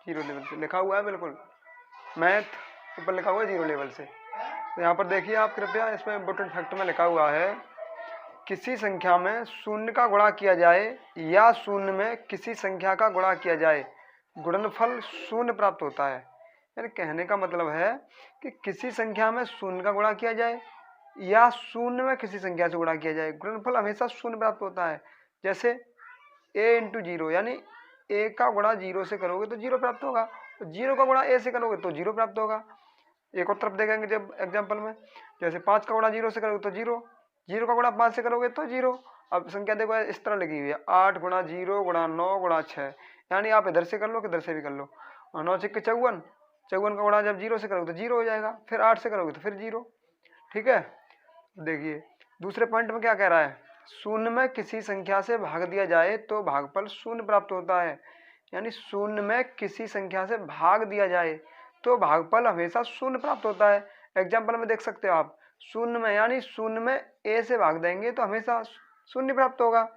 Zero level से लिखा हुआ है, बिल्कुल मैथ ऊपर लिखा हुआ है जीरो लेवल से। तो यहाँ पर देखिए आप कृपया, इसमें इम्पोर्टेंट फैक्ट में लिखा हुआ है किसी संख्या में शून्य का गुणा किया जाए या शून्य में किसी संख्या का गुणा किया जाए, गुणनफल शून्य प्राप्त होता है। यानी कहने का मतलब है कि किसी संख्या में शून्य का गुणा किया जाए या शून्य में किसी संख्या से गुणा किया जाए, गुणनफल हमेशा शून्य प्राप्त होता है। जैसे a इंटू जीरो, यानी a का गुणा जीरो से करोगे तो जीरो प्राप्त होगा, तो जीरो का गुणा a से करोगे तो जीरो प्राप्त होगा। एक और तरफ देखेंगे जब एग्जाम्पल में, जैसे 5 का गुणा जीरो से करोगे तो जीरो, जीरो का गुणा 5 से करोगे तो जीरो। अब संख्या देखो इस तरह लिखी हुई है 8 गुणा जीरो गुणा 9 गुणा 6, यानी आप इधर से कर लो किधर से भी कर लो। 9 6 54, 54 का गुणा जब जीरो से करोगे तो जीरो हो जाएगा, फिर 8 से करोगे तो फिर जीरो। ठीक है, देखिए दूसरे पॉइंट में क्या कह रहा है, शून्य में किसी संख्या से भाग दिया जाए तो भागफल शून्य प्राप्त होता है। यानी शून्य में किसी संख्या से भाग दिया जाए तो भागफल हमेशा शून्य प्राप्त होता है। एग्जाम्पल में देख सकते हो आप, शून्य में यानी शून्य में a से भाग देंगे तो हमेशा शून्य प्राप्त होगा।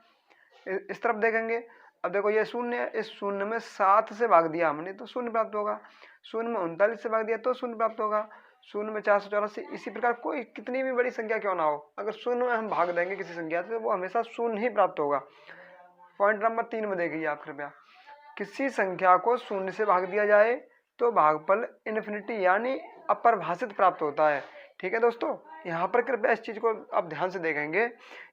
इस तरफ देखेंगे, अब देखो ये शून्य है, इस शून्य में 7 से भाग दिया हमने तो शून्य प्राप्त होगा, शून्य में 39 से भाग दिया तो शून्य प्राप्त होगा, शून्य में 484, इसी प्रकार कोई कितनी भी बड़ी संख्या क्यों ना हो, अगर शून्य में हम भाग देंगे किसी संख्या से तो वो हमेशा शून्य ही प्राप्त होगा। पॉइंट नंबर 3 में देखिए आप कृपया, किसी संख्या को शून्य से भाग दिया जाए तो भागफल इन्फिनिटी यानी अपरिभाषित प्राप्त होता है। ठीक है दोस्तों, यहाँ पर कृपया इस चीज को आप ध्यान से देखेंगे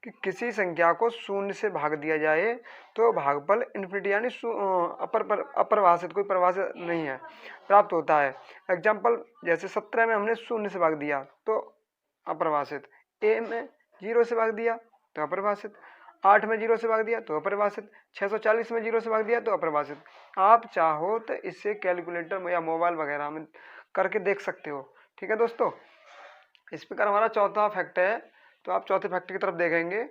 कि किसी संख्या को शून्य से भाग दिया जाए तो भागफल इन्फिनिटी यानी अपरिभाषित, कोई परिभाषित नहीं है, प्राप्त होता है। एग्जाम्पल जैसे 17 में हमने शून्य से भाग दिया तो अपरिभाषित, a में जीरो से भाग दिया तो अपरिभाषित, 8 में जीरो से भाग दिया तो अपरिभाषित, 640 में जीरो से भाग दिया तो अपरिभाषित। आप चाहो तो इससे कैलकुलेटर में या मोबाइल वगैरह में करके देख सकते हो। ठीक है दोस्तों, इस प्रकार हमारा चौथा फैक्ट है। तो आप चौथे फैक्ट की तरफ देखेंगे,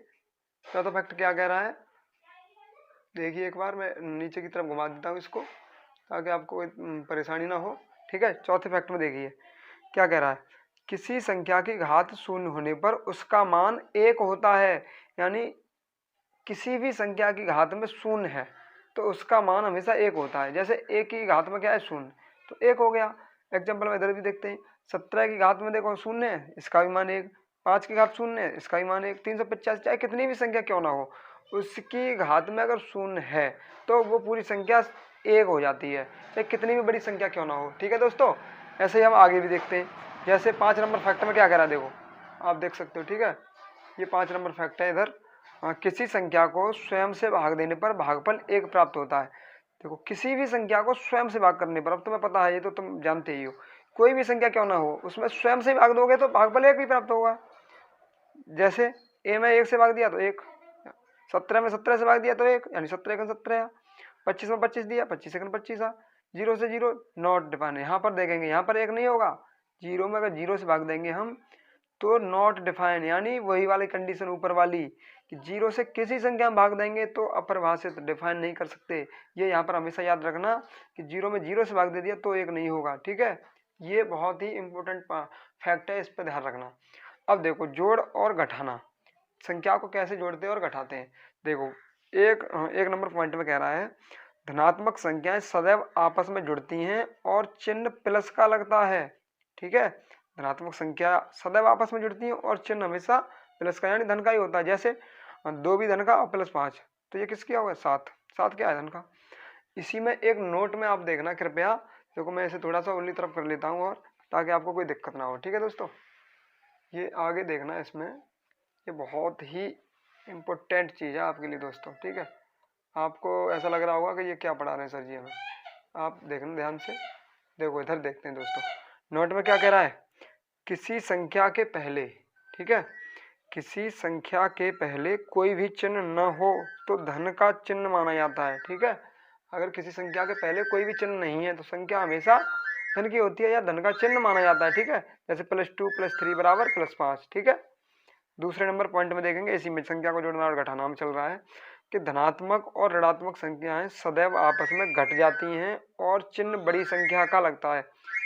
चौथा फैक्ट क्या कह रहा है, देखिए एक बार मैं नीचे की तरफ घुमा देता हूँ इसको ताकि आपको कोई परेशानी ना हो। ठीक है, चौथे फैक्ट में देखिए क्या कह रहा है, किसी संख्या की घात शून्य होने पर उसका मान 1 होता है। यानी किसी भी संख्या की घात में शून्य है तो उसका मान हमेशा 1 होता है। जैसे 1 की घात में क्या है शून्य, तो 1 हो गया। एग्जाम्पल में इधर भी देखते हैं, 17 की घात में देखो शून्य है, इसका भी मान 1, 5 की घात शून्य है, इसका भी मान 1, 350, चाहे कितनी भी संख्या क्यों ना हो, उसकी घात में अगर शून्य है तो वो पूरी संख्या 1 हो जाती है, चाहे कितनी भी बड़ी संख्या क्यों ना हो। ठीक है दोस्तों, ऐसे ही हम आगे भी देखते हैं। जैसे 5 नंबर फैक्ट में क्या कह रहा है, देखो आप देख सकते हो। ठीक है, ये 5 नंबर फैक्ट है इधर, किसी संख्या को स्वयं से भाग देने पर भागफल 1 प्राप्त होता है। देखो किसी भी संख्या को स्वयं से भाग करने पर, अब तुम्हें पता है ये तो तुम जानते ही हो, कोई भी संख्या क्यों ना हो उसमें स्वयं से भाग दोगे तो भागफल 1 ही प्राप्त होगा। जैसे a में 1 से भाग दिया तो 1, 17 में 17 से भाग दिया तो 1, यानी 17 एकम 17, 25 में 25 दिया 25 एकम 25, जीरो से जीरो नॉट डिफाइन। यहाँ पर देखेंगे यहाँ पर 1 नहीं होगा, जीरो में अगर जीरो से भाग देंगे हम तो नॉट डिफाइन, यानी वही वाली कंडीशन ऊपर वाली कि जीरो से किसी संख्या में भाग देंगे तो अपरिभाषित, डिफाइन नहीं कर सकते। ये यहाँ पर हमेशा याद रखना कि जीरो में जीरो से भाग दे दिया तो 1 नहीं होगा। ठीक है, ये बहुत ही इंपॉर्टेंट फैक्ट है, इस पर ध्यान रखना। अब देखो जोड़ और घटाना, संख्या को कैसे जोड़ते हैं और घटाते हैं। देखो एक नंबर पॉइंट में कह रहा है, धनात्मक संख्याएं सदैव आपस में जुड़ती हैं और चिन्ह प्लस का लगता है। ठीक है, धनात्मक संख्या सदैव आपस में जुड़ती हैं और चिन्ह हमेशा प्लस का यानी धन का ही होता है। जैसे 2 भी धन का और प्लस 5, तो ये किसकी होगा 7, 7 क्या है धन का। इसी में एक नोट में आप देखना कृपया, देखो मैं इसे थोड़ा सा उल्ली तरफ कर लेता हूँ और ताकि आपको कोई दिक्कत ना हो। ठीक है दोस्तों, ये आगे देखना, इसमें ये बहुत ही इम्पोर्टेंट चीज़ है आपके लिए दोस्तों। ठीक है, आपको ऐसा लग रहा होगा कि ये क्या पढ़ा रहे हैं सर जी हमें, आप देखना ध्यान से। देखो इधर देखते हैं दोस्तों, नोट में क्या कह रहा है, किसी संख्या के पहले, ठीक है, किसी संख्या के पहले कोई भी चिन्ह न हो तो धन का चिन्ह माना जाता है। ठीक है, अगर किसी संख्या के पहले कोई भी चिन्ह नहीं है तो संख्या हमेशा धन की होती है या धन का चिन्ह माना जाता है। ठीक है, जैसे +2 +3 बराबर +5। ठीक है, दूसरे नंबर पॉइंट में देखेंगे, इसी में संख्या को जोड़ना और घटाना में चल रहा है कि धनात्मक और ऋणात्मक संख्याएं सदैव आपस में घट जाती हैं और चिन्ह बड़ी संख्या का लगता है।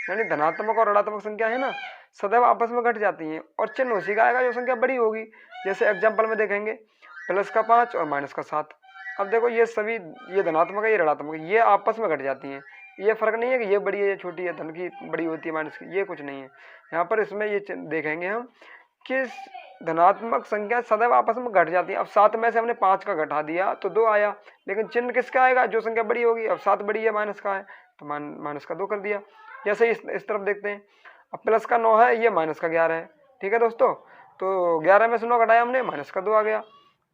यानी धनात्मक और ऋणात्मक संख्या है ना, सदैव आपस में घट जाती हैं और चिन्ह उसी का आएगा जो संख्या बड़ी होगी। जैसे एग्जाम्पल में देखेंगे +5 और -7। अब देखो ये सभी, ये धनात्मक है ये ऋणात्मक है, ये आपस में घट जाती हैं, ये फर्क नहीं है कि ये बड़ी है ये छोटी है, धन की बड़ी होती है माइनस की, ये कुछ नहीं है यहाँ पर। इसमें ये देखेंगे हम कि धनात्मक संख्या सदैव आपस में घट जाती है। अब 7 में से हमने 5 का घटा दिया तो 2 आया, लेकिन चिन्ह किसका आएगा, जो संख्या बड़ी होगी। अब 7 बड़ी है, माइनस का है तो माइनस का 2 कर दिया। जैसे इस तरफ देखते हैं, अब प्लस का 9 है, ये माइनस का 11 है। ठीक है दोस्तों, तो 11 में से 9 घटाया हमने, माइनस का 2 आ गया।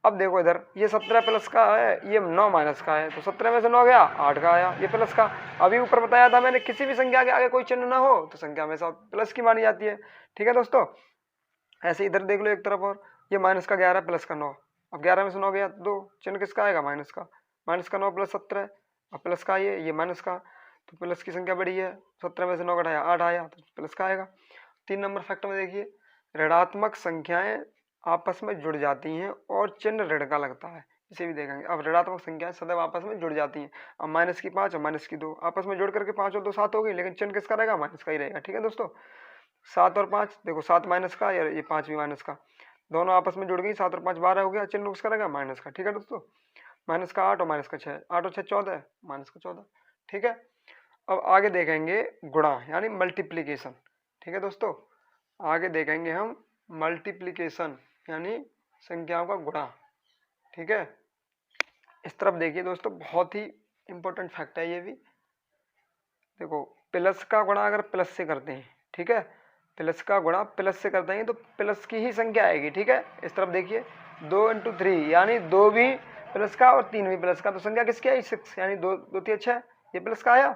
अब देखो इधर, ये 17 प्लस का है, ये 9 माइनस का है, तो 17 में से 9 गया, 8 का आया, ये प्लस का। अभी ऊपर बताया था मैंने, किसी भी संख्या के आगे कोई चिन्ह ना हो तो संख्या हमेशा प्लस की मानी जाती है। ठीक है दोस्तों, ऐसे इधर देख लो एक तरफ, और ये माइनस का 11 प्लस का 9, अब 11 में से 9 गया 2, चिन्ह किसका आएगा, माइनस का। माइनस का 9 प्लस 17, अब प्लस का ये माइनस का, तो प्लस की संख्या बड़ी है, 17 में से 9 घटाया 8 आया, तो प्लस का आएगा। 3 नंबर फैक्टर में देखिए, ऋणात्मक संख्याएं आपस में जुड़ जाती हैं और चिन्ह ऋण का लगता है, इसे भी देखेंगे। अब ऋणात्मक संख्याएं सदैव आपस में जुड़ जाती हैं। अब माइनस की 5 और माइनस की 2 आपस में जुड़ करके 5 और 2 7 होगी, लेकिन चिन्ह किसका रहेगा, माइनस का ही रहेगा। ठीक है दोस्तों, 7 और 5 देखो, 7 माइनस का, ये 5 भी माइनस का, दोनों आपस में जुड़ गई, 7 और 5 12 हो गया, चिन्ह किसका रहेगा, माइनस का। ठीक है दोस्तों, माइनस का 8 और माइनस का 6, 8 और 6 14, माइनस का 14। ठीक है, अब आगे देखेंगे गुणा यानी मल्टीप्लीकेशन। ठीक है दोस्तों, आगे देखेंगे हम मल्टीप्लीकेशन यानी संख्याओं का गुणा। ठीक है, इस तरफ देखिए दोस्तों, बहुत ही इंपॉर्टेंट फैक्ट है ये भी। देखो, प्लस का गुणा अगर प्लस से करते हैं, ठीक है, प्लस का गुणा प्लस से करते हैं तो प्लस की ही संख्या आएगी। ठीक है, इस तरफ देखिए, 2 × 3 यानी 2 भी प्लस का और 3 भी प्लस का, तो संख्या किसकी आई, 6, यानी 2 2 3 6, ये प्लस का आया।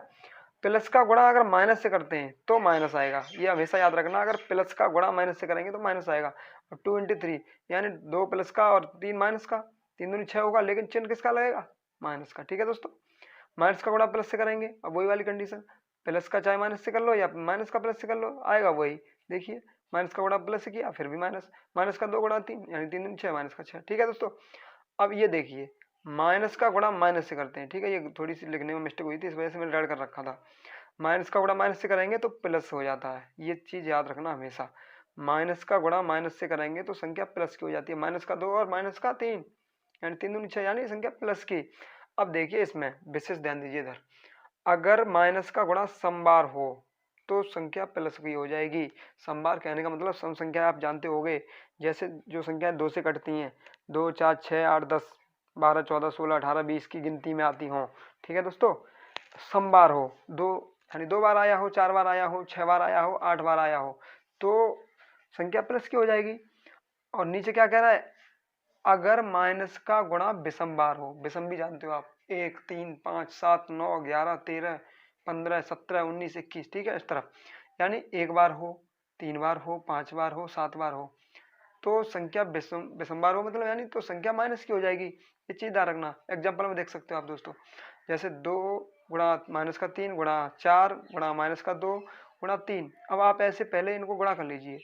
प्लस का गुणा अगर माइनस से करते हैं तो माइनस आएगा, ये हमेशा याद रखना, अगर प्लस का गुणा माइनस से करेंगे तो माइनस आएगा। और 2 × 3 यानी 2 प्लस का और 3 माइनस का, 3 दूनी 6 होगा, लेकिन चिन्ह किसका लगेगा, माइनस का। ठीक है दोस्तों, माइनस का गुणा प्लस से करेंगे, अब वही वाली कंडीशन, प्लस का चाहे माइनस से कर लो या माइनस का प्लस से कर लो, आएगा वही। देखिए, माइनस का गुणा प्लस से किया, फिर भी माइनस, माइनस का 2 गुणा 3 यानी 3 दूनी 6, माइनस का 6। ठीक है दोस्तों, अब ये देखिए, माइनस का गुणा माइनस से करते हैं। ठीक है, ये थोड़ी सी लिखने में मिस्टेक हुई थी, इस वजह से मैंने ऐड कर रखा था। माइनस का गुणा माइनस से करेंगे तो प्लस हो जाता है, ये चीज याद रखना हमेशा। माइनस का गुणा माइनस से करेंगे तो संख्या प्लस की हो जाती है, माइनस का 2 और माइनस का 3 यानी 3 दूनी 6 यानी संख्या प्लस की। अब देखिए, इसमें विशेष ध्यान दीजिए इधर, अगर माइनस का गुणा समबार हो तो संख्या प्लस की हो जाएगी। समबार कहने का मतलब सम संख्या आप जानते होंगे, जैसे जो संख्याएं 2 से कटती हैं, 2 4 6 8 10 12 14 16 18 20 की गिनती में आती हों। ठीक है दोस्तों, समबार हो, 2 यानी 2 बार आया हो, 4 बार आया हो, 6 बार आया हो, 8 बार आया हो, तो संख्या प्लस की हो जाएगी। और नीचे क्या कह रहा है, अगर माइनस का गुणा विषम बार हो, विषम भी जानते हो आप, 1 3 5 7 9 11 13 15 17 19 21। ठीक है, इस तरफ यानी 1 बार हो, 3 बार हो, 5 बार हो, 7 बार हो, तो संख्या विषम बार हो मतलब, यानी तो संख्या माइनस की हो जाएगी। ये चीज ध्यान रखना। एग्जाम्पल में देख सकते हो आप दोस्तों, जैसे 2 गुणा माइनस का 3 गुणा 4 गुणा माइनस का 2 गुणा 3। अब आप ऐसे पहले इनको गुणा कर लीजिए,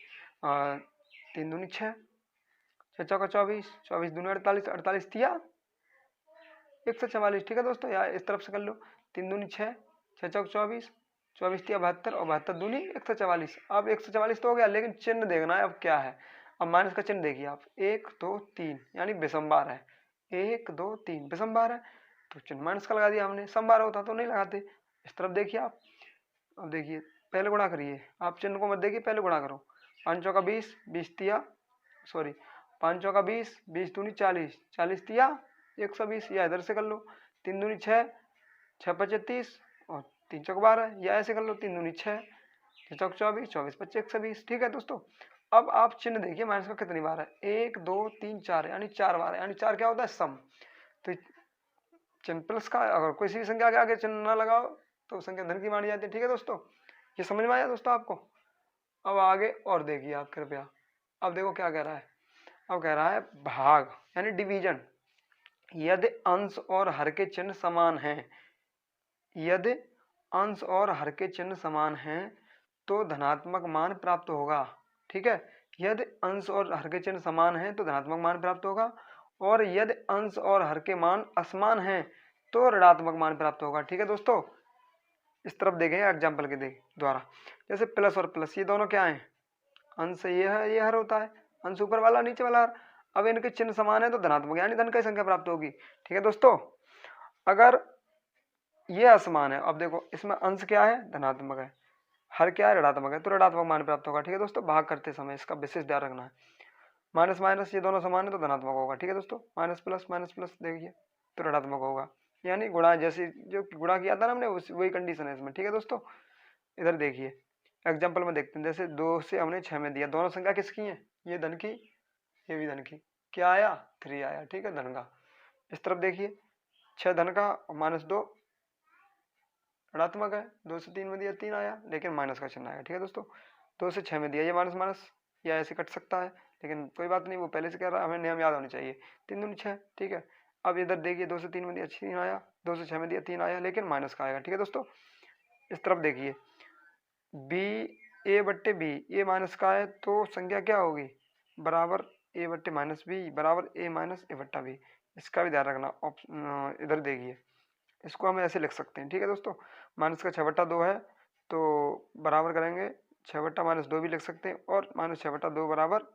3 दूनी 6, 6 चौका 24, 24 दूनी 48, 48 तिया 144। ठीक है दोस्तों, या इस तरफ से कर लो, 3 दूनी 6, 6 चौक 24, 24 तिया 72 और 72 दूनी 144। अब 144 तो हो गया, लेकिन चिन्ह देखना है अब क्या है। अब माइनस का चिन्ह देखिए आप, 1 2 3 यानी विषमबार है, 1 2 3 विषमबार है, तो चिन्ह माइनस का लगा दिया हमने। समबार होता तो नहीं लगाते। इस तरफ देखिए आप, अब देखिए पहले गुणा करिए, आप चिन्ह को मत देखिए, पहले गुणा करो। 5 चौका 20, 20 तिया सॉरी 5 चौका 20, 20 दूनी 40, 40 तिया 120, या इधर से कर लो, 3 दूनी 6, 6 पचे 30 और 3 चौक 12, या ऐसे कर लो, 3 दूनी 6, 6 चौक 24, 24 पच्चे 120। ठीक है दोस्तों, अब आप चिन्ह देखिए माइनस का कितनी बार है, 1 2 3 4 यानी 4 बार है, यानी 4 क्या होता है, सम। तो चिन्ह प्लस का, अगर कोई सी संख्या के आगे चिन्ह ना लगाओ तो संख्या धन की मानी जाती है। ठीक है दोस्तों, ये समझ में आया दोस्तों आपको। अब आगे और देखिए आप कृपया, अब देखो क्या कह रहा है, अब कह रहा है भाग यानी डिवीजन। यदि अंश और हर के चिन्ह समान हैं, यदि अंश और हर के चिन्ह समान हैं तो धनात्मक मान प्राप्त होगा। ठीक है, यदि अंश और हर के चिन्ह समान हैं तो धनात्मक मान प्राप्त होगा, और यदि अंश और हर के मान असमान हैं तो ऋणात्मक मान प्राप्त होगा। ठीक है दोस्तों, इस तरफ देखें एग्जाम्पल के द्वारा, जैसे प्लस और प्लस ये दोनों क्या हैं, अंश ये है, ये हर होता है, अंश ऊपर वाला नीचे वाला हर। अब इनके चिन्ह समान है तो धनात्मक यानी धन की संख्या प्राप्त होगी। ठीक है दोस्तों, अगर ये असमान है। अब देखो इसमें अंश क्या है, धनात्मक है, हर क्या है, ऋणात्मक है, तो ऋणात्मक मान प्राप्त होगा। ठीक है दोस्तों, भाग करते समय इसका विशेष ध्यान रखना है। माइनस माइनस ये दोनों समान है तो धनात्मक होगा। ठीक है दोस्तों, माइनस प्लस देखिए तो ऋणात्मक होगा, यानी गुणा जैसे जो गुणा किया था ना हमने वही कंडीशन है इसमें। ठीक है दोस्तों, इधर देखिए एग्जाम्पल में देखते हैं, जैसे 2 से हमने 6 में दिया, दोनों संख्या किसकी है, ये धन की, ये भी धन की, क्या आया 3 आया। ठीक है, धन का। इस तरफ देखिए 6 धन का और -2 ऋणात्मक है, 2 से 3 में दिया 3 आया, लेकिन माइनस का चिन्ह आएगा। ठीक है दोस्तों, 2 से 6 में दिया ये माइनस माइनस, या ऐसे कट सकता है, लेकिन कोई बात नहीं, वो पहले से कह रहा है, हमें नियम याद होने चाहिए। 3 दूनी 6। ठीक है, अब इधर देखिए 2 से 3 में दिया 3 आया, 2 से 6 में दिया 3 आया, लेकिन माइनस का आएगा। ठीक है दोस्तों, इस तरफ देखिए बी ए बट्टे बी, ये माइनस का है तो संख्या क्या होगी, बराबर ए बट्टे माइनस बी बराबर ए माइनस ए बट्टा बी। इसका भी ध्यान रखना। इधर देखिए इसको हम ऐसे लिख सकते हैं। ठीक है दोस्तों, माइनस का 6/2 है तो बराबर करेंगे 6/-2 भी लिख सकते हैं, और -6/2 बराबर